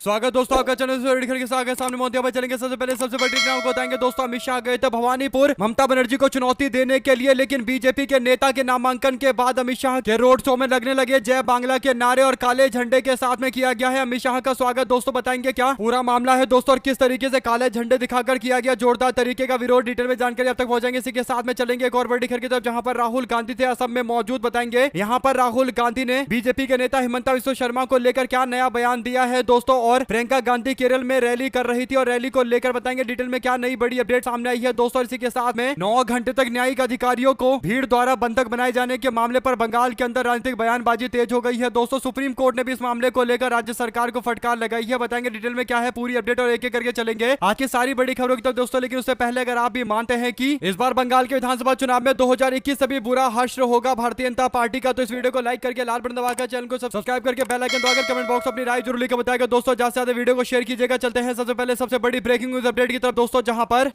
स्वागत दोस्तों आपका चैनल से के साथ सामने मोदी अब चलेंगे। सबसे पहले सबसे बड़ी खबर को बताएंगे दोस्तों। अमित शाह गए थे भवानीपुर ममता बनर्जी को चुनौती देने के लिए, लेकिन बीजेपी के नेता के नामांकन के बाद अमित शाह के रोड शो में लगने लगे जय बांग्ला के नारे और काले झंडे के साथ में किया गया है अमित शाह का स्वागत। दोस्तों बताएंगे क्या पूरा मामला है दोस्तों और किस तरीके से काले झंडे दिखाकर किया गया जोरदार तरीके का विरोध। डिटेल में जानकारी अब तक पहुंचाएंगे। इसी के साथ में चलेंगे एक और बड़ी खबर की तरफ जहां पर राहुल गांधी थे असम में मौजूद। बताएंगे यहाँ पर राहुल गांधी ने बीजेपी के नेता हिमंता बिस्वा शर्मा को लेकर क्या नया बयान दिया है दोस्तों। और प्रियंका गांधी केरल में रैली कर रही थी और रैली को लेकर बताएंगे डिटेल में क्या नई बड़ी अपडेट सामने आई है दोस्तों। इसी के साथ में 9 घंटे तक न्यायिक अधिकारियों को भीड़ द्वारा बंधक बनाए जाने के मामले पर बंगाल के अंदर राजनीतिक बयानबाजी तेज हो गई है दोस्तों। सुप्रीम कोर्ट ने भी इस मामले को लेकर राज्य सरकार को फटकार लगाई है। बताएंगे डिटेल में क्या है पूरी अपडेट और एक एक करके चलेंगे आज की सारी बड़ी खबरों की तरफ दोस्तों। लेकिन उससे पहले अगर आप भी मानते हैं कि इस बार बंगाल के विधानसभा चुनाव में 2021 से भी बुरा हश्र होगा भारतीय जनता पार्टी का, तो इस वीडियो को लाइक करके लाल बटन दबाकर चैनल को सब्सक्राइब करके बेल आइकन दबाकर कमेंट बॉक्स अपनी राय जरूर लिखकर बताएगा दोस्तों। ज्यादा से ज्यादा वीडियो को शेयर कीजिएगा। चलते हैं सबसे पहले सबसे बड़ी ब्रेकिंग न्यूज अपडेट की तरफ दोस्तों, जहां पर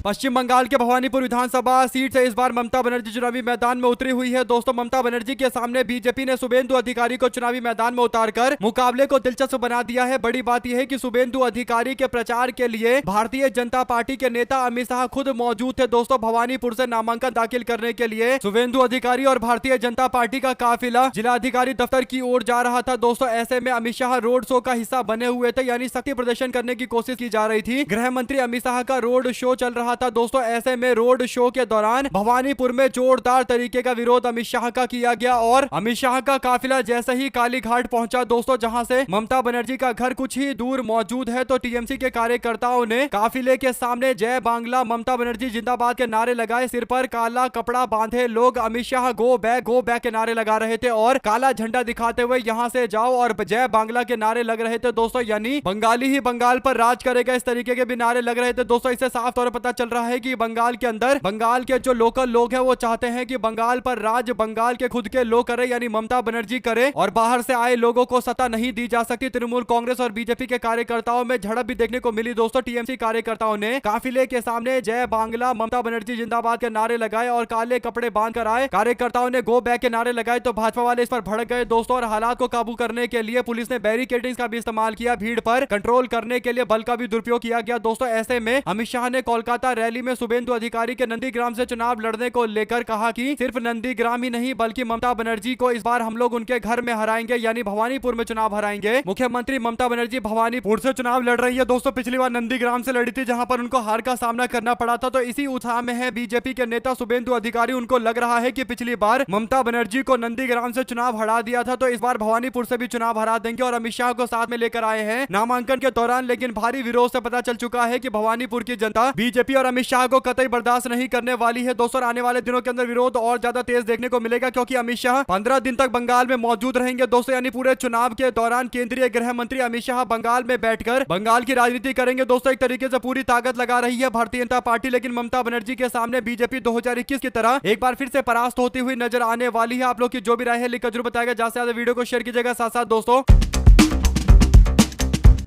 पश्चिम बंगाल के भवानीपुर विधानसभा सीट से इस बार ममता बनर्जी चुनावी मैदान में उतरी हुई है दोस्तों। ममता बनर्जी के सामने बीजेपी ने शुभेंदु अधिकारी को चुनावी मैदान में उतारकर मुकाबले को दिलचस्प बना दिया है। बड़ी बात यह है कि शुभेंदु अधिकारी के प्रचार के लिए भारतीय जनता पार्टी के नेता अमित शाह खुद मौजूद थे दोस्तों। भवानीपुर से नामांकन दाखिल करने के लिए शुभेंदु अधिकारी और भारतीय जनता पार्टी का काफिला जिलाधिकारी दफ्तर की ओर जा रहा था दोस्तों। ऐसे में अमित शाह रोड शो का हिस्सा बने हुए थे, यानी शक्ति प्रदर्शन करने की कोशिश की जा रही थी। गृह मंत्री अमित शाह का रोड शो चल रहा था दोस्तों। ऐसे में रोड शो के दौरान भवानीपुर में जोरदार तरीके का विरोध अमित शाह का किया गया और अमित शाह का काफिला जैसे ही काली घाट पहुंचा दोस्तों, जहां से ममता बनर्जी का घर कुछ ही दूर मौजूद है, तो टीएमसी के कार्यकर्ताओं ने काफिले के सामने जय बांग्ला ममता बनर्जी जिंदाबाद के नारे लगाए। सिर पर काला कपड़ा बांधे लोग अमित शाह गो बैक के नारे लगा रहे थे और काला झंडा दिखाते हुए यहां से जाओ और जय बांग्ला के नारे लग रहे थे दोस्तों। यानी बंगाली ही बंगाल पर राज करेगा, इस तरीके के भी नारे लग रहे थे दोस्तों। इससे साफ तौर पर पता चल रहा है कि बंगाल के अंदर बंगाल के जो लोकल लोग हैं वो चाहते हैं कि बंगाल पर राज बंगाल के खुद के लोग करे, यानी ममता बनर्जी करे और बाहर से आए लोगों को सत्ता नहीं दी जा सकती। तृणमूल कांग्रेस और बीजेपी के कार्यकर्ताओं में झड़प भी देखने को मिली दोस्तों। टीएमसी कार्यकर्ताओं ने काफिले के सामने जय बांग्ला ममता बनर्जी जिंदाबाद के नारे लगाए और काले कपड़े बांध कर आए। कार्यकर्ताओं ने गो बैक के नारे लगाए तो भाजपा वाले इस पर भड़क गए दोस्तों और हालात को काबू करने के लिए पुलिस ने बैरिकेडिंग का भी इस्तेमाल किया। भीड़ पर कंट्रोल करने के लिए बल का भी दुरुपयोग किया गया दोस्तों। ऐसे में अमित शाह ने कोलकाता रैली में शुभेंदु अधिकारी के नंदीग्राम से चुनाव लड़ने को लेकर कहा कि सिर्फ नंदीग्राम ही नहीं बल्कि ममता बनर्जी को इस बार हम लोग उनके घर में हराएंगे, यानी भवानीपुर में चुनाव हराएंगे। मुख्यमंत्री ममता बनर्जी भवानीपुर से चुनाव लड़ रही है दोस्तों। पिछली बार नंदीग्राम से लड़ी थी जहां पर उनको हार का सामना करना पड़ा था, तो इसी उत्साह में है बीजेपी के नेता शुभेंदु अधिकारी। उनको लग रहा है कि पिछली बार ममता बनर्जी को नंदीग्राम से चुनाव हरा दिया था, तो इस बार भवानीपुर से भी चुनाव हरा देंगे और अमित शाह को साथ में लेकर आए हैं नामांकन के दौरान। लेकिन भारी विरोध से पता चल चुका है कि भवानीपुर की जनता बीजेपी और अमित शाह को कतई बर्दाश्त नहीं करने वाली है दोस्तों। आने वाले दिनों के अंदर विरोध और ज्यादा तेज देखने को मिलेगा क्योंकि अमित शाह 15 दिन तक बंगाल में मौजूद रहेंगे दोस्तों। यानी पूरे चुनाव के दौरान केंद्रीय गृह मंत्री अमित शाह बंगाल में बैठकर बंगाल की राजनीति करेंगे दोस्तों। एक तरीके से पूरी ताकत लगा रही है भारतीय जनता पार्टी, लेकिन ममता बनर्जी के सामने बीजेपी 2021 की तरह एक बार फिर से परास्त होती हुई नजर आने वाली है। आप लोग की जो भी राय है लिखकर जरूर बताएगा। ज्यादा से ज्यादा वीडियो को शेयर कीजिएगा। साथ साथ दोस्तों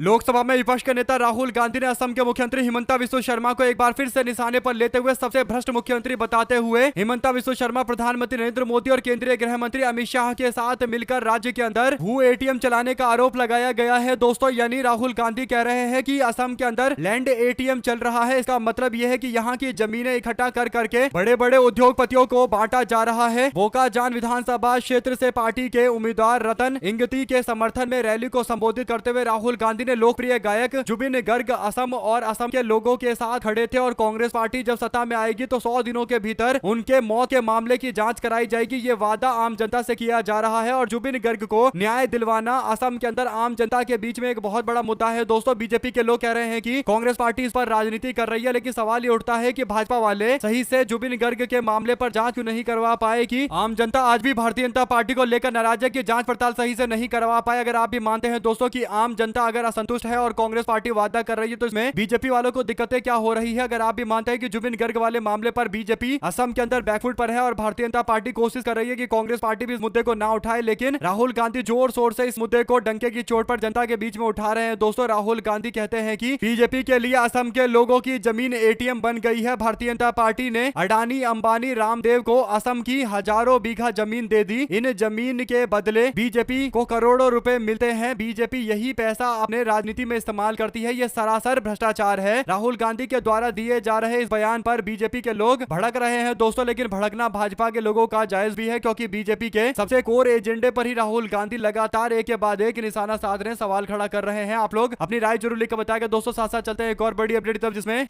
लोकसभा में विपक्ष के नेता राहुल गांधी ने असम के मुख्यमंत्री हिमंता बिस्वा शर्मा को एक बार फिर से निशाने पर लेते हुए सबसे भ्रष्ट मुख्यमंत्री बताते हुए हिमंता बिस्वा शर्मा प्रधानमंत्री नरेंद्र मोदी और केंद्रीय गृह मंत्री अमित शाह के साथ मिलकर राज्य के अंदर भू एटीएम चलाने का आरोप लगाया गया है दोस्तों। यानी राहुल गांधी कह रहे हैं कि असम के अंदर लैंड एटीएम चल रहा है। इसका मतलब यह है कि यहाँ की जमीनें इकट्ठा कर करके बड़े बड़े उद्योगपतियों को बांटा जा रहा है। बोकाजान विधानसभा क्षेत्र से पार्टी के उम्मीदवार रतन इंगती के समर्थन में रैली को संबोधित करते हुए राहुल गांधी ने लोकप्रिय गायक जुबिन गर्ग असम और असम के लोगों के साथ खड़े थे और कांग्रेस पार्टी जब सत्ता में आएगी तो 100 दिनों के भीतर उनके मौत के मामले की जांच कराई जाएगी। ये वादा आम जनता से किया जा रहा है और जुबिन गर्ग को न्याय दिलवाना असम के अंदर आम जनता के बीच में एक बहुत बड़ा मुद्दा है दोस्तों। बीजेपी के लोग कह रहे हैं कि कांग्रेस पार्टी इस पर राजनीति कर रही है, लेकिन सवाल ये उठता है कि भाजपा वाले सही से जुबिन गर्ग के मामले पर जांच क्यों नहीं करवा पाए कि आम जनता आज भी भारतीय जनता पार्टी को लेकर नाराज है कि जांच पड़ताल सही से नहीं करवा पाए। अगर आप भी मानते हैं दोस्तों कि आम जनता अगर असंतुष्ट है और कांग्रेस पार्टी वादा कर रही है, तो इसमें बीजेपी वालों को दिक्कतें क्या हो रही है? अगर आप भी मानते हैं कि जुबिन गर्ग वाले मामले पर बीजेपी असम के अंदर बैकफुट पर है और भारतीय जनता पार्टी कोशिश कर रही है कि कांग्रेस पार्टी भी इस मुद्दे को ना उठाए, लेकिन राहुल गांधी जोर शोर से इस मुद्दे को डंके की चोट पर जनता के बीच में उठा रहे हैं। दोस्तों, राहुल गांधी कहते हैं कि बीजेपी के लिए असम के लोगों की जमीन एटीएम बन गई है। भारतीय जनता पार्टी ने अडानी, अंबानी, रामदेव को असम की हजारों बीघा जमीन दे दी। इन जमीन के बदले बीजेपी को करोड़ों रुपए मिलते हैं। बीजेपी यही पैसा अपने राजनीति में इस्तेमाल करती है। यह सरासर भ्रष्टाचार है। राहुल गांधी के द्वारा दिए जा रहे इस बयान पर बीजेपी के लोग भड़क रहे हैं दोस्तों, लेकिन भड़कना भाजपा के लोगों का जायज भी है, क्योंकि बीजेपी के सबसे कोर एजेंडे पर ही राहुल गांधी लगातार एक के बाद एक निशाना साध रहे, सवाल खड़ा कर रहे हैं। आप लोग अपनी राय जरूर लिखकर बताएगा दोस्तों। साथ साथ चलते हैं एक और बड़ी अपडेट तब, जिसमें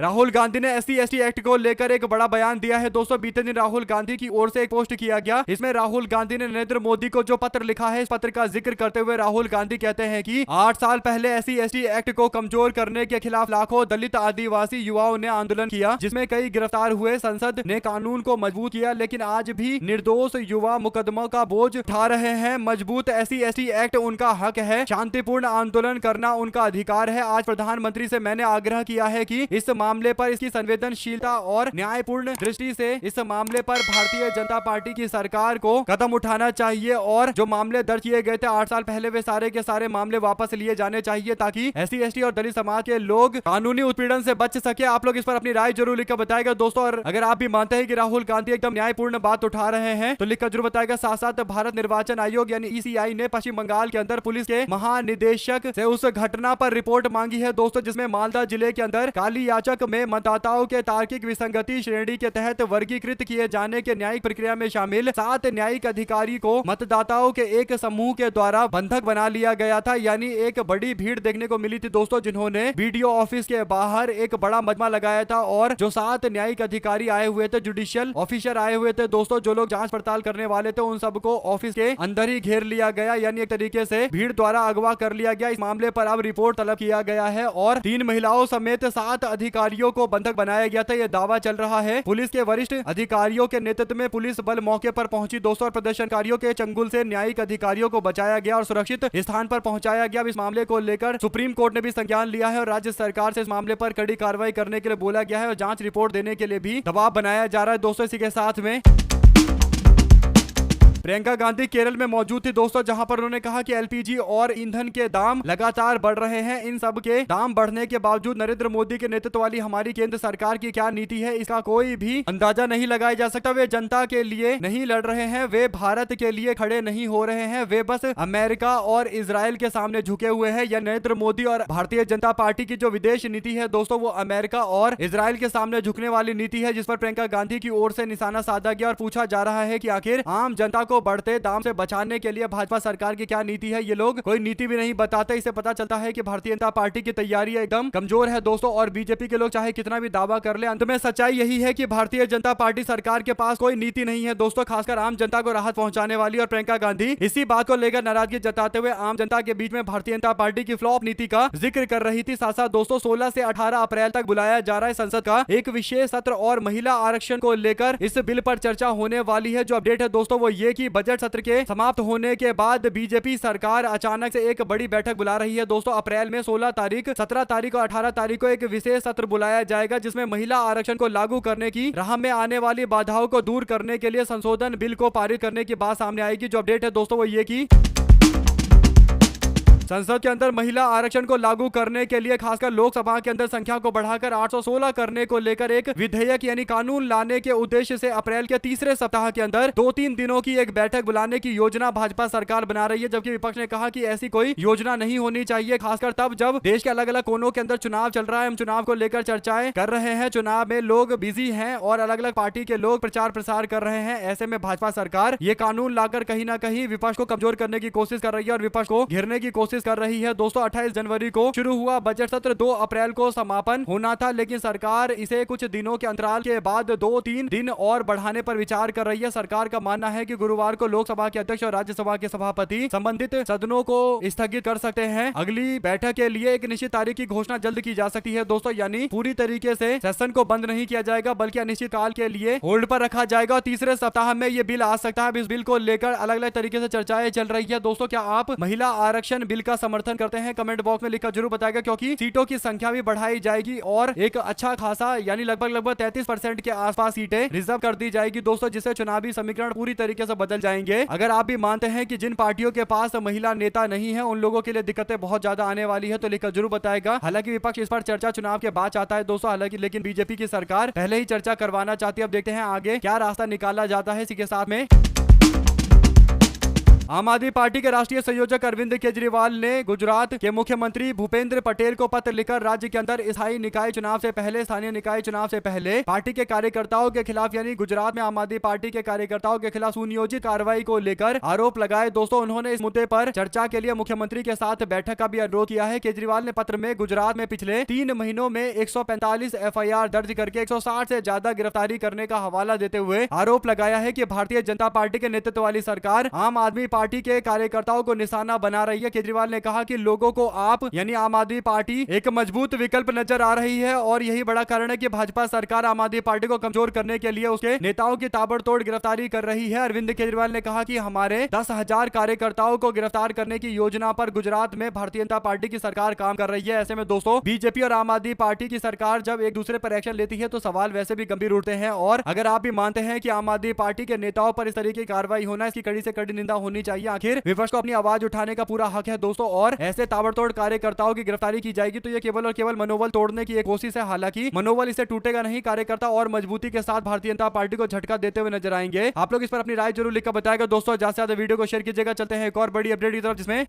राहुल गांधी ने SC/ST एक्ट को लेकर एक बड़ा बयान दिया है दोस्तों। बीते दिन राहुल गांधी की ओर से एक पोस्ट किया गया। इसमें राहुल गांधी ने नरेंद्र मोदी को जो पत्र लिखा है, इस पत्र का जिक्र करते हुए राहुल गांधी कहते हैं कि 8 साल पहले SC/ST एक्ट को कमजोर करने के खिलाफ लाखों दलित आदिवासी युवाओं ने आंदोलन किया, जिसमें कई गिरफ्तार हुए। संसद ने कानून को मजबूत किया, लेकिन आज भी निर्दोष युवा मुकदमों का बोझ उठा रहे हैं। मजबूत SC/ST एक्ट उनका हक है, शांतिपूर्ण आंदोलन करना उनका अधिकार है। आज प्रधानमंत्री से मैंने आग्रह किया है कि इस मामले पर इसकी संवेदनशीलता और न्यायपूर्ण दृष्टि से इस मामले पर भारतीय जनता पार्टी की सरकार को कदम उठाना चाहिए और जो मामले दर्ज किए गए थे 8 साल पहले, वे सारे के सारे मामले वापस लिए जाने चाहिए, ताकि SC/ST और दलित समाज के लोग कानूनी उत्पीड़न से बच सके। आप लोग इस पर अपनी राय जरूर लिखकर बताएगा दोस्तों। और अगर आप भी मानते हैं कि राहुल गांधी एकदम न्यायपूर्ण बात उठा रहे हैं, तो लिखकर जरूर बताएगा। साथ साथ भारत निर्वाचन आयोग यानी ECI ने पश्चिम बंगाल के अंदर पुलिस के महानिदेशक से उस घटना पर रिपोर्ट मांगी है दोस्तों, जिसमें मालदा जिले के अंदर कालियाचक में मतदाताओं के तार्किक विसंगति श्रेणी के तहत वर्गीकृत किए जाने के न्यायिक प्रक्रिया में शामिल 7 न्यायिक अधिकारी को मतदाताओं के एक समूह के द्वारा बंधक बना लिया गया था। यानी एक बड़ी भीड़ देखने को मिली थी दोस्तों, जिन्होंने BDO ऑफिस के बाहर एक बड़ा मजमा लगाया था और जो 7 न्यायिक अधिकारी आए हुए थे, जुडिशियल ऑफिसर आए हुए थे दोस्तों, जो लोग जांच पड़ताल करने वाले थे, उन सबको ऑफिस के अंदर ही घेर लिया गया। यानी एक तरीके से भीड़ द्वारा अगवा कर लिया गया। इस मामले पर अब रिपोर्ट तलब किया गया है और 3 महिलाओं समेत 7 अधिकारियों को बंधक बनाया गया था, यह दावा चल रहा है। पुलिस के वरिष्ठ अधिकारियों के नेतृत्व में पुलिस बल मौके पर पहुंची दोस्तों, और प्रदर्शनकारियों के चंगुल से न्यायिक अधिकारियों को बचाया गया और सुरक्षित स्थान पर पहुंचाया गया। इस मामले को लेकर सुप्रीम कोर्ट ने भी संज्ञान लिया है और राज्य सरकार से इस मामले पर कड़ी कार्रवाई करने के लिए बोला गया है और जांच रिपोर्ट देने के लिए भी दबाव बनाया जा रहा है दोस्तों। इसी के साथ में प्रियंका गांधी केरल में मौजूद थी दोस्तों, जहां पर उन्होंने कहा कि LPG और ईंधन के दाम लगातार बढ़ रहे हैं। इन सब के दाम बढ़ने के बावजूद नरेंद्र मोदी के नेतृत्व वाली हमारी केंद्र सरकार की क्या नीति है, इसका कोई भी अंदाजा नहीं लगाया जा सकता। वे जनता के लिए नहीं लड़ रहे हैं, वे भारत के लिए खड़े नहीं हो रहे हैं, वे बस अमेरिका और इजराइल के सामने झुके हुए हैं। यह नरेंद्र मोदी और भारतीय जनता पार्टी की जो विदेश नीति है दोस्तों, वो अमेरिका और इजराइल के सामने झुकने वाली नीति है, जिस पर प्रियंका गांधी की ओर से निशाना साधा गया और पूछा जा रहा है कि आखिर आम जनता को बढ़ते दाम से बचाने के लिए भाजपा सरकार की क्या नीति है। ये लोग कोई नीति भी नहीं बताते। इससे पता चलता है कि भारतीय जनता पार्टी की तैयारी एकदम कमजोर है दोस्तों, और बीजेपी के लोग चाहे कितना भी दावा कर ले, अंत में सच्चाई यही है कि भारतीय जनता पार्टी सरकार के पास कोई नीति नहीं है दोस्तों, खासकर आम जनता को राहत पहुंचाने वाली। और प्रियंका गांधी इसी बात को लेकर नाराजगी जताते हुए आम जनता के बीच में भारतीय जनता पार्टी की फ्लॉप नीति का जिक्र कर रही थी। साथ साथ दोस्तों 16 से 18 अप्रैल तक बुलाया जा रहा है संसद का एक विशेष सत्र और महिला आरक्षण को लेकर इस बिल पर चर्चा होने वाली है। जो अपडेट है दोस्तों वो ये कि बजट सत्र के समाप्त होने के बाद बीजेपी सरकार अचानक से एक बड़ी बैठक बुला रही है दोस्तों। अप्रैल में 16 तारीख, 17 तारीख और 18 तारीख को एक विशेष सत्र बुलाया जाएगा, जिसमें महिला आरक्षण को लागू करने की राह में आने वाली बाधाओं को दूर करने के लिए संशोधन बिल को पारित करने की बात सामने आएगी। जो अपडेट है दोस्तों वो ये कि संसद के अंदर महिला आरक्षण को लागू करने के लिए खासकर लोकसभा के अंदर संख्या को बढ़ाकर 816 करने को लेकर एक विधेयक यानी कानून लाने के उद्देश्य से अप्रैल के तीसरे सप्ताह के अंदर 2-3 दिनों की एक बैठक बुलाने की योजना भाजपा सरकार बना रही है, जबकि विपक्ष ने कहा कि ऐसी कोई योजना नहीं होनी चाहिए, खासकर तब जब देश के अलग अलग कोनों के अंदर चुनाव चल रहा है। हम चुनाव को लेकर चर्चाएं कर रहे हैं, चुनाव में लोग बिजी हैं और अलग अलग पार्टी के लोग प्रचार प्रसार कर रहे हैं। ऐसे में भाजपा सरकार ये कानून लाकर कहीं ना कहीं विपक्ष को कमजोर करने की कोशिश कर रही है और विपक्ष को घेरने की कोशिश कोशिश कर रही है। दोस्तों 28 जनवरी को शुरू हुआ बजट सत्र 2 अप्रैल को समापन होना था, लेकिन सरकार इसे कुछ दिनों के अंतराल के बाद 2-3 दिन और बढ़ाने पर विचार कर रही है। सरकार का मानना है कि गुरुवार को लोकसभा के अध्यक्ष और राज्यसभा के सभापति संबंधित सदनों को स्थगित कर सकते हैं। अगली बैठक के लिए एक निश्चित तारीख की घोषणा जल्द की जा सकती है। दोस्तों यानी पूरी तरीके से सेशन को बंद नहीं किया जाएगा, बल्कि अनिश्चित काल के लिए होल्ड पर रखा जाएगा। तीसरे सप्ताह में ये बिल आ सकता है। इस बिल को लेकर अलग अलग तरीके से चर्चाएं चल रही है। दोस्तों क्या आप महिला आरक्षण बिल का समर्थन करते हैं? कमेंट बॉक्स में लिखकर जरूर बताएगा, क्योंकि सीटों की संख्या भी बढ़ाई जाएगी और एक अच्छा खासा यानी लगभग 33% के आसपास सीटें रिजर्व कर दी जाएगी दोस्तों, जिससे चुनावी समीकरण पूरी तरीके से बदल जाएंगे। अगर आप भी मानते हैं कि जिन पार्टियों के पास महिला नेता नहीं है उन लोगों के लिए दिक्कतें बहुत ज्यादा आने वाली है, तो लिखकर जरूर बताएगा। हालांकि विपक्ष इस पर चर्चा चुनाव के बाद चाहता है दोस्तों, हालांकि लेकिन बीजेपी की सरकार पहले ही चर्चा करवाना चाहती है। अब देखते हैं आगे क्या रास्ता निकाला जाता है। इसी के साथ में आम आदमी पार्टी के राष्ट्रीय संयोजक अरविंद केजरीवाल ने गुजरात के मुख्यमंत्री भूपेंद्र पटेल को पत्र लिखकर राज्य के अंदर स्थायी निकाय चुनाव से पहले, स्थानीय निकाय चुनाव से पहले पार्टी के कार्यकर्ताओं के खिलाफ यानी गुजरात में आम आदमी पार्टी के कार्यकर्ताओं के खिलाफ सुनियोजित कार्रवाई को लेकर आरोप लगाए। दोस्तों उन्होंने इस मुद्दे पर चर्चा के लिए मुख्यमंत्री के साथ बैठक का भी अनुरोध किया है। केजरीवाल ने पत्र में गुजरात में पिछले 3 महीनों में 145 FIR दर्ज करके 160 से ज्यादा गिरफ्तारी करने का हवाला देते हुए आरोप लगाया है कि भारतीय जनता पार्टी के नेतृत्व वाली सरकार आम आदमी पार्टी के कार्यकर्ताओं को निशाना बना रही है। केजरीवाल ने कहा कि लोगों को आप यानी आम आदमी पार्टी एक मजबूत विकल्प नजर आ रही है और यही बड़ा कारण है कि भाजपा सरकार आम आदमी पार्टी को कमजोर करने के लिए उसके नेताओं की ताबड़तोड़ गिरफ्तारी कर रही है। अरविंद केजरीवाल ने कहा कि हमारे 10,000 कार्यकर्ताओं को गिरफ्तार करने की योजना पर गुजरात में भारतीय जनता पार्टी की सरकार काम कर रही है। ऐसे में दोस्तों बीजेपी और आम आदमी पार्टी की सरकार जब एक दूसरे पर एक्शन लेती है तो सवाल वैसे भी गंभीर उठते हैं। और अगर आप भी मानते हैं कि आम आदमी पार्टी के नेताओं पर इस तरीके की कार्रवाई होना, इसकी कड़ी से कड़ी निंदा होनी चाहिए। आखिर विपक्ष को अपनी आवाज उठाने का पूरा हक है दोस्तों, और ऐसे ताबड़तोड़ कार्यकर्ताओं की गिरफ्तारी की जाएगी तो ये केवल और केवल मनोबल तोड़ने की एक कोशिश है। हालांकि मनोबल इससे टूटेगा नहीं, कार्यकर्ता और मजबूती के साथ भारतीय जनता पार्टी को झटका देते हुए नजर आएंगे। आप लोग इस पर अपनी राय जरूर लिखकर बताएगा दोस्तों। ज्यादा से ज्यादा वीडियो को शेयर कीजिएगा। चलते हैं एक और बड़ी अपडेट की तरफ, जिसमें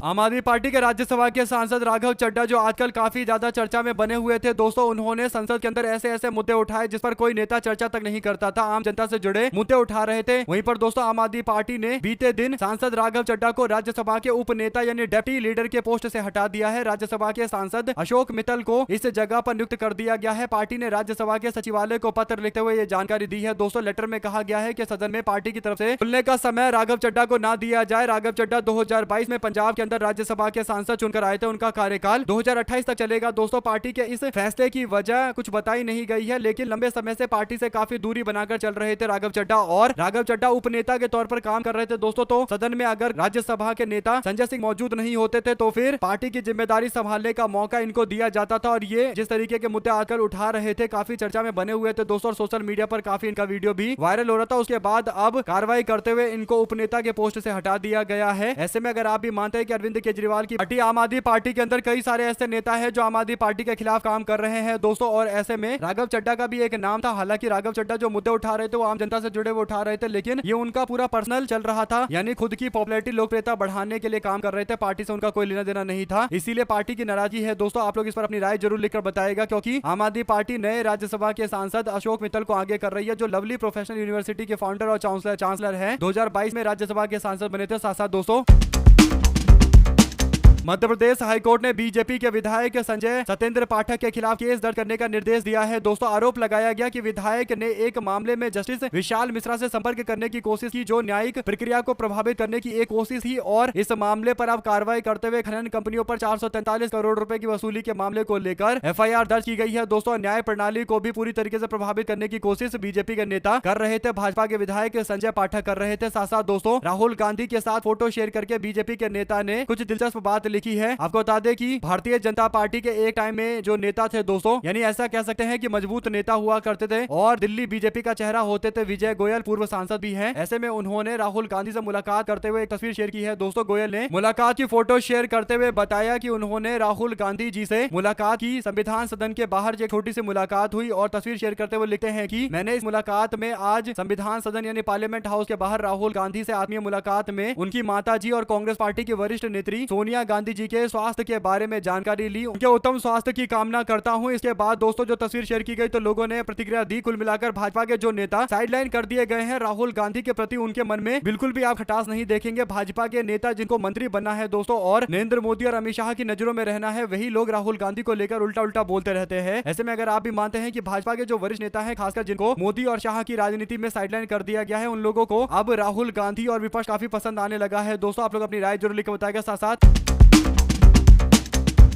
आम आदमी पार्टी के राज्यसभा के सांसद राघव चड्ढा जो आजकल काफी ज्यादा चर्चा में बने हुए थे दोस्तों, उन्होंने संसद के अंदर ऐसे ऐसे मुद्दे उठाए जिस पर कोई नेता चर्चा तक नहीं करता था, आम जनता से जुड़े मुद्दे उठा रहे थे। वहीं पर दोस्तों आम आदमी पार्टी ने बीते दिन सांसद राघव चड्ढा को राज्यसभा के उप नेता यानी डेप्टी लीडर के पोस्ट से हटा दिया है। राज्यसभा के सांसद अशोक मित्तल को इस जगह पर नियुक्त कर दिया गया है। पार्टी ने राज्यसभा के सचिवालय को पत्र लिखते हुए ये जानकारी दी है दोस्तों। लेटर में कहा गया है कि सदन में पार्टी की तरफ से खुलने का समय राघव चड्ढा को ना दिया जाए। राघव चड्ढा 2022 में पंजाब के अंदर राज्यसभा के सांसद चुनकर आए थे, उनका कार्यकाल 2028 तक चलेगा दोस्तों। पार्टी के इस फैसले की वजह कुछ बताई नहीं गई है, लेकिन लंबे समय से पार्टी से काफी दूरी बनाकर चल रहे थे राघव चड्ढा, और राघव चड्ढा उपनेता के तौर पर काम कर रहे थे दोस्तों। तो सदन में अगर राज्यसभा के नेता संजय सिंह मौजूद नहीं होते थे तो फिर पार्टी की जिम्मेदारी संभालने का मौका इनको दिया जाता था। और ये जिस तरीके के मुद्दे आकर उठा रहे थे काफी चर्चा में बने हुए थे दोस्तों, और सोशल मीडिया पर काफी इनका वीडियो भी वायरल हो रहा था। उसके बाद अब कार्रवाई करते हुए इनको उपनेता के पोस्ट से हटा दिया गया है। ऐसे में अगर आप भी मानते हैं कि अरविंद केजरीवाल की पार्टी आम आदमी पार्टी के अंदर कई सारे ऐसे नेता हैं जो आम आदमी पार्टी के खिलाफ काम कर रहे हैं दोस्तों, और ऐसे में राघव चड्ढा का भी एक नाम था। हालांकि राघव चड्ढा जो मुद्दे उठा रहे थे वो आम जनता से जुड़े वो उठा रहे थे, लेकिन ये उनका पूरा पर्सनल चल रहा था, यानी खुद की पॉपुलैरिटी लोकप्रियता बढ़ाने के लिए काम कर रहे थे। पार्टी से उनका कोई लेना देना नहीं था, इसीलिए पार्टी की नाराजगी है दोस्तों। आप लोग इस पर अपनी राय जरूर लिखकर बताएगा, क्योंकि आम आदमी पार्टी नए राज्यसभा के सांसद अशोक मित्तल को आगे कर रही है, जो लवली प्रोफेशनल यूनिवर्सिटी के फाउंडर और चांसलर है। 2022 में राज्यसभा के सांसद बने थे। साथ साथ दोस्तों मध्य प्रदेश हाईकोर्ट ने बीजेपी के विधायक संजय सत्येंद्र पाठक के खिलाफ केस दर्ज करने का निर्देश दिया है दोस्तों। आरोप लगाया गया कि विधायक ने एक मामले में जस्टिस विशाल मिश्रा से संपर्क करने की कोशिश की, जो न्यायिक प्रक्रिया को प्रभावित करने की एक कोशिश थी, और इस मामले पर अब कार्रवाई करते हुए खनन कंपनियों पर 443 करोड़ रुपए की वसूली के मामले को लेकर FIR दर्ज की गई है दोस्तों। न्याय प्रणाली को भी पूरी तरीके से प्रभावित करने की कोशिश बीजेपी के नेता कर रहे थे, भाजपा के विधायक संजय पाठक कर रहे थे। साथ साथ दोस्तों राहुल गांधी के साथ फोटो शेयर करके बीजेपी के नेता ने कुछ दिलचस्प बात लिखी है। आपको बता दें कि भारतीय जनता पार्टी के एक टाइम में जो नेता थे दोस्तों, यानी ऐसा कह सकते हैं कि मजबूत नेता हुआ करते थे और दिल्ली बीजेपी का चेहरा होते थे विजय गोयल, पूर्व सांसद भी हैं। ऐसे में उन्होंने राहुल गांधी से मुलाकात करते हुए एक तस्वीर शेयर की है दोस्तों। गोयल ने मुलाकात की फोटो शेयर करते हुए बताया कि उन्होंने राहुल गांधी जी से मुलाकात की। संविधान सदन के बाहर एक छोटी सी मुलाकात हुई, और तस्वीर शेयर करते हुए लिखते हैं कि मैंने इस मुलाकात में आज संविधान सदन यानी पार्लियामेंट हाउस के बाहर राहुल गांधी से आत्मीय मुलाकात में उनकी माता जी और कांग्रेस पार्टी की वरिष्ठ नेत्री सोनिया गांधी गांधी जी के स्वास्थ्य के बारे में जानकारी ली, उनके उत्तम स्वास्थ्य की कामना करता हूं। इसके बाद दोस्तों जो तस्वीर शेयर की गई तो लोगों ने प्रतिक्रिया दी। कुल मिलाकर भाजपा के जो नेता साइडलाइन कर दिए गए हैं, राहुल गांधी के प्रति उनके मन में बिल्कुल भी आप खटास नहीं देखेंगे। भाजपा के नेता जिनको मंत्री बनना है दोस्तों और नरेंद्र मोदी और अमित शाह की नजरों में रहना है, वही लोग राहुल गांधी को लेकर उल्टा उल्टा बोलते रहते हैं। ऐसे में अगर आप भी मानते हैं कि भाजपा के जो वरिष्ठ नेता हैं, खासकर जिनको मोदी और शाह की राजनीति में साइडलाइन कर दिया गया है, उन लोगों को अब राहुल गांधी और विपक्ष काफी पसंद आने लगा है। दोस्तों आप लोग अपनी राय जरूर लिख के बताएगा। साथ साथ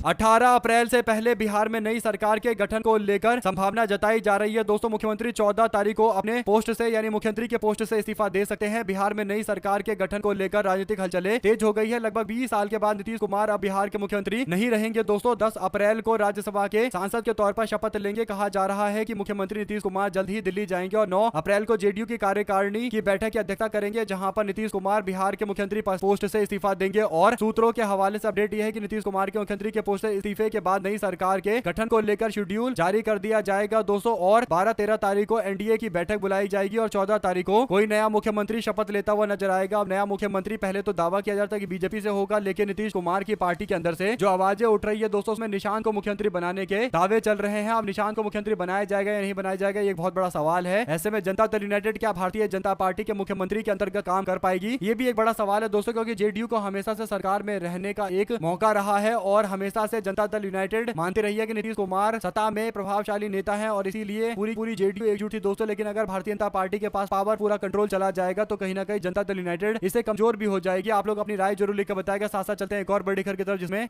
18 अप्रैल से पहले बिहार में नई सरकार के गठन को लेकर संभावना जताई जा रही है। दोस्तों मुख्यमंत्री 14 तारीख को अपने पोस्ट से यानी मुख्यमंत्री के पोस्ट से इस्तीफा दे सकते हैं। बिहार में नई सरकार के गठन को लेकर राजनीतिक हलचलें तेज हो गई है। लगभग 20 साल के बाद नीतीश कुमार अब बिहार के मुख्यमंत्री नहीं रहेंगे। दोस्तों 10 अप्रैल को राज्यसभा के सांसद के तौर पर शपथ लेंगे। कहा जा रहा है कि मुख्यमंत्री नीतीश कुमार जल्द ही दिल्ली जाएंगे और 9 अप्रैल को जेडीयू की कार्यकारिणी की बैठक की अध्यक्षता करेंगे, जहां पर नीतीश कुमार बिहार के मुख्यमंत्री पोस्ट से इस्तीफा देंगे। और सूत्रों के हवाले से अपडेट यह है कि नीतीश कुमार के मुख्यमंत्री के पोस्ट से इस्तीफे के बाद नई सरकार के गठन को लेकर शेड्यूल जारी कर दिया जाएगा दोस्तों। और 12-13 तारीख को एनडीए की बैठक बुलाई जाएगी और 14 तारीख को कोई नया मुख्यमंत्री शपथ लेता हुआ नजर आएगा। अब नया मुख्यमंत्री पहले तो दावा किया जाता है कि बीजेपी से होगा, लेकिन नीतीश कुमार की पार्टी के अंदर से जो आवाजें उठ रही है दोस्तों, उसमें निशांत को मुख्यमंत्री बनाने के दावे चल रहे हैं। अब निशांत को मुख्यमंत्री बनाया जाएगा या नहीं बनाया जाएगा, ये एक बहुत बड़ा सवाल है। ऐसे में जनता दल यूनाइटेड क्या भारतीय जनता पार्टी के मुख्यमंत्री के अंतर्गत काम कर पाएगी, ये भी एक बड़ा सवाल है दोस्तों, क्योंकि जेडीयू को हमेशा से सरकार में रहने का एक मौका रहा है और हमेशा से जनता दल यूनाइटेड मानती रही है कि नीतीश कुमार सत्ता में प्रभावशाली नेता है और इसीलिए पूरी जेडीयू एकजुट थी दोस्तों। लेकिन अगर भारतीय जनता पार्टी के पास पावर पूरा कंट्रोल चला जाएगा तो कहीं ना कहीं जनता दल यूनाइटेड इससे कमजोर भी हो जाएगी। आप लोग अपनी राय जरूर लिखकर बताएगा। साथ साथ चलते हैं एक और बड़ी खबर की तरफ, जिसमें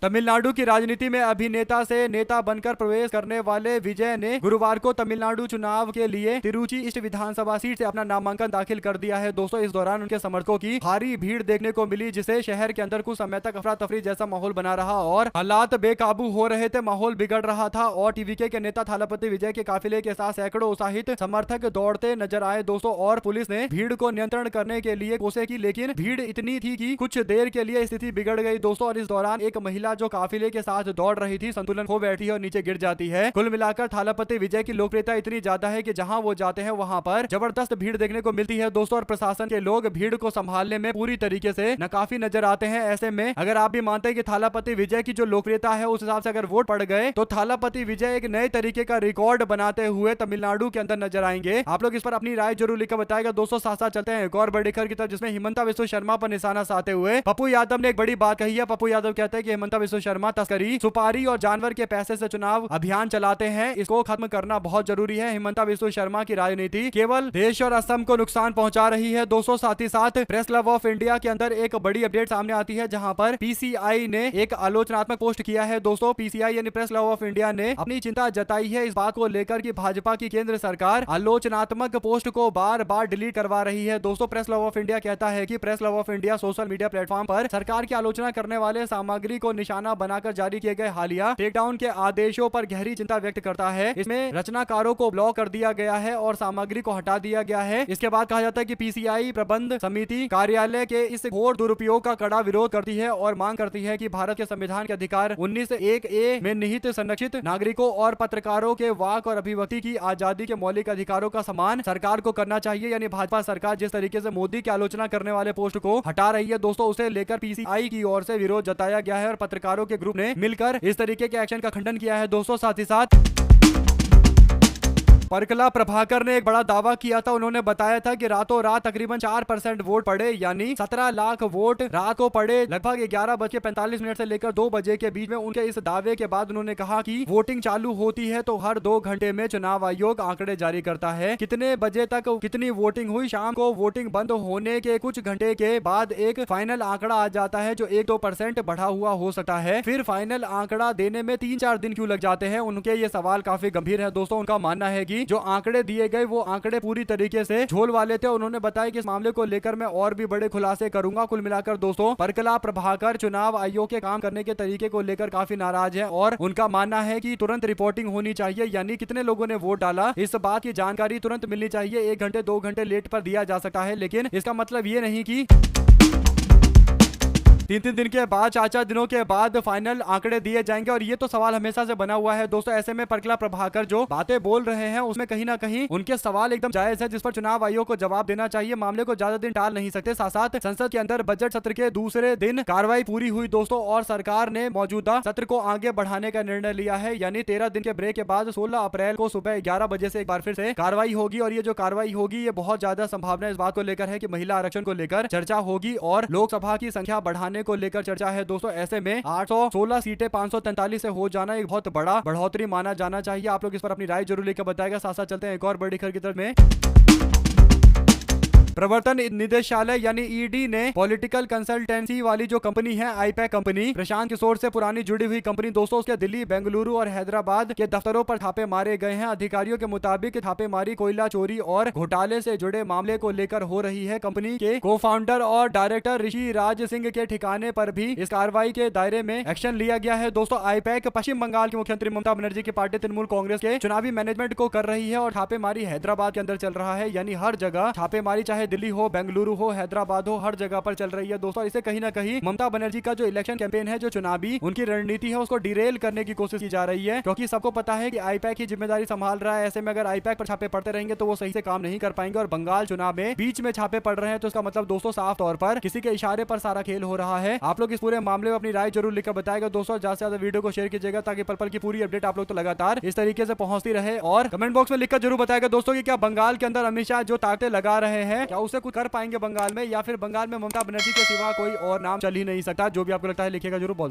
तमिलनाडु की राजनीति में अभिनेता से नेता बनकर प्रवेश करने वाले विजय ने गुरुवार को तमिलनाडु चुनाव के लिए तिरुचि ईस्ट विधानसभा सीट से अपना नामांकन दाखिल कर दिया है दोस्तों। इस दौरान उनके समर्थकों की भारी भीड़ देखने को मिली, जिसे शहर के अंदर कुछ समय तक अफरा तफरी जैसा माहौल बना रहा और हालात बेकाबू हो रहे थे, माहौल बिगड़ रहा था। और टीवीके के नेता थालापति विजय के काफिले के साथ सैकड़ों उत्साहित समर्थक दौड़ते नजर आए दोस्तों। और पुलिस ने भीड़ को नियंत्रण करने के लिए कोशिश की, लेकिन भीड़ इतनी थी कि कुछ देर के लिए स्थिति बिगड़ गई दोस्तों। और इस दौरान एक महिला जो काफिले के साथ दौड़ रही थी, संतुलन खो बैठी है और नीचे गिर जाती है। कुल मिलाकर थालापति विजय की लोकप्रियता इतनी ज्यादा है कि जहां वो जाते हैं वहां पर जबरदस्त भीड़ देखने को मिलती है दोस्तों। और प्रशासन के लोग भीड़ को संभालने में पूरी तरीके से नाकाफी नजर आते हैं। ऐसे में अगर आप भी मानते हैं कि थालापति विजय की जो लोकप्रियता है उस हिसाब से अगर वोट पड़ गए तो थालापति विजय एक नए तरीके का रिकॉर्ड बनाते हुए तमिलनाडु के अंदर नजर आएंगे। आप लोग इस पर अपनी राय जरूर लिखकर बताएगा दोस्तों। साथ साथ चलते हैं एक और बड़ी खबर की तरफ, जिसमें हिमंता बिस्वा शर्मा पर निशाना साधते हुए पप्पू यादव ने एक बड़ी बात कही है। पप्पू यादव कहते हैं कि हिमंता बिस्वा शर्मा तस्करी, सुपारी और जानवर के पैसे से चुनाव अभियान चलाते हैं, इसको खत्म करना बहुत जरूरी है। हिमंता बिस्वा शर्मा की राजनीति केवल देश और असम को नुकसान पहुंचा रही है दोस्तों। साथ ही साथ प्रेस क्लब ऑफ इंडिया के अंदर एक बड़ी अपडेट सामने आती है, जहां पर पीसीआई ने एक आलोचनात्मक पोस्ट किया है दोस्तों। पीसीआई यानी प्रेस क्लब ऑफ इंडिया ने अपनी चिंता जताई है इस बात को लेकर कि भाजपा की केंद्र सरकार आलोचनात्मक पोस्ट को बार बार डिलीट करवा रही है दोस्तों। प्रेस क्लब ऑफ इंडिया कहता है कि press club of India social media platform पर सरकार की आलोचना करने वाले सामग्री को निशाना बनाकर जारी किए गए हालिया टेकडाउन के आदेशों पर गहरी चिंता व्यक्त करता है। इसमें रचनाकारों को ब्लॉक कर दिया गया है और सामग्री को हटा दिया गया है। इसके बाद कहा जाता है कि पीसीआई प्रबंध समिति कार्यालय के इस घोर दुरुपयोग का कड़ा विरोध करती है और मांग करती है कि भारत के संविधान के अधिकार 19(1)(a) में निहित संरक्षित नागरिकों और पत्रकारों के वाक और अभिव्यक्ति की आजादी के मौलिक अधिकारों का सम्मान सरकार को करना चाहिए। यानी भाजपा सरकार जिस तरीके से मोदी की आलोचना करने वाले पोस्ट को हटा रही है दोस्तों, उसे लेकर पीसीआई की ओर से विरोध जताया गया है और पत्रकारों के ग्रुप ने मिलकर इस तरीके के एक्शन का खंडन किया है दोस्तों। साथ ही साथ परकला प्रभाकर ने एक बड़ा दावा किया था। उन्होंने बताया था कि रातों रात तकरीबन 4% वोट पड़े, यानी 17 लाख वोट रात को पड़े लगभग 11:45 से लेकर 2 बजे के बीच में। उनके इस दावे के बाद उन्होंने कहा कि वोटिंग चालू होती है तो हर 2 घंटे में चुनाव आयोग आंकड़े जारी करता है, कितने बजे तक कितनी वोटिंग हुई। शाम को वोटिंग बंद होने के कुछ घंटे के बाद एक फाइनल आंकड़ा आ जाता है जो 1-2% बढ़ा हुआ हो सकता है। फिर फाइनल आंकड़ा देने में 3-4 दिन क्यों लग जाते हैं? उनके ये सवाल काफी गंभीर है दोस्तों। उनका मानना है कि जो आंकड़े दिए गए वो आंकड़े पूरी तरीके से झोल वाले थे। उन्होंने बताया कि इस मामले को लेकर मैं और भी बड़े खुलासे करूंगा। कुल मिलाकर दोस्तों परकला प्रभाकर चुनाव आयोग के काम करने के तरीके को लेकर काफी नाराज है और उनका मानना है कि तुरंत रिपोर्टिंग होनी चाहिए, यानी कितने लोगों ने वोट डाला इस बात की जानकारी तुरंत मिलनी चाहिए। 1 घंटे 2 घंटे लेट पर दिया जा सकता है, लेकिन इसका मतलब ये नहीं कि 3-3 दिन के बाद 4-4 दिनों के बाद फाइनल आंकड़े दिए जाएंगे। और ये तो सवाल हमेशा से बना हुआ है दोस्तों। ऐसे में परकला प्रभाकर जो बातें बोल रहे हैं उसमें कहीं ना कहीं उनके सवाल एकदम जायज है, जिस पर चुनाव आयोग को जवाब देना चाहिए। मामले को ज्यादा दिन टाल नहीं सकते। साथ साथ संसद के अंदर बजट सत्र के दूसरे दिन कार्रवाई पूरी हुई दोस्तों, और सरकार ने मौजूदा सत्र को आगे बढ़ाने का निर्णय लिया है। यानी 13 दिन के ब्रेक के बाद 16 अप्रैल को सुबह 11 बजे से एक बार फिर से कार्रवाई होगी। और ये जो कार्रवाई होगी ये बहुत ज्यादा संभावना इस बात को लेकर है कि महिला आरक्षण को लेकर चर्चा होगी और लोकसभा की संख्या बढ़ाने को लेकर चर्चा है दोस्तों। ऐसे में 816 सीटें 543 से हो जाना एक बहुत बड़ा बढ़ोतरी माना जाना चाहिए। आप लोग इस पर अपनी राय जरूर लेकर बताएगा। साथ साथ चलते हैं एक और बड़ी खबर की तरफ में। प्रवर्तन निदेशालय यानी ईडी ने पॉलिटिकल कंसल्टेंसी वाली जो कंपनी है आईपैक कंपनी, प्रशांत किशोर से पुरानी जुड़ी हुई कंपनी दोस्तों, उसके दिल्ली, बेंगलुरु और हैदराबाद के दफ्तरों पर छापे मारे गए हैं। अधिकारियों के मुताबिक छापेमारी कोयला चोरी और घोटाले से जुड़े मामले को लेकर हो रही है। कंपनी के को फाउंडर और डायरेक्टर ऋषि राज सिंह के ठिकाने पर भी इस कार्रवाई के दायरे में एक्शन लिया गया है दोस्तों। आईपैक पश्चिम बंगाल की मुख्यमंत्री ममता बनर्जी की पार्टी तृणमूल कांग्रेस के चुनावी मैनेजमेंट को कर रही है और छापेमारी हैदराबाद के अंदर चल रहा है। यानी हर जगह छापेमारी, चाहे दिल्ली हो, बेंगलुरु हो, हैदराबाद हो, हर जगह पर चल रही है दोस्तों। इसे कहीं ना कहीं ममता बनर्जी का जो इलेक्शन कैंपेन है, जो चुनावी उनकी रणनीति है, उसको डिरेल करने की कोशिश की जा रही है। क्योंकि सबको पता है कि आईपैक ही जिम्मेदारी संभाल रहा है। ऐसे में अगर आईपैक पर छापे पड़ते रहेंगे तो वो सही से काम नहीं कर पाएंगे। और बंगाल चुनाव में बीच में छापे पड़ रहे हैं तो इसका मतलब दोस्तों साफ तौर पर किसी के इशारे पर सारा खेल हो रहा है। आप लोग इस पूरे मामले में अपनी राय जरूर लिखकर बताएगा दोस्तों। ज्यादा से ज्यादा वीडियो को शेयर कीजिएगा ताकि पल पल की पूरी अपडेट आप लोग तो लगातार इस तरीके से पहुंचती रहे। और कमेंट बॉक्स में लिखकर जरूर बताएगा दोस्तों कि क्या बंगाल के अंदर अमित शाह जो ताकतें लगा रहे हैं, क्या उसे कुछ कर पाएंगे बंगाल में, या फिर बंगाल में ममता बनर्जी के सिवा कोई और नाम चल ही नहीं सकता। जो भी आपको लगता है लिखिएगा जरूर। बहुत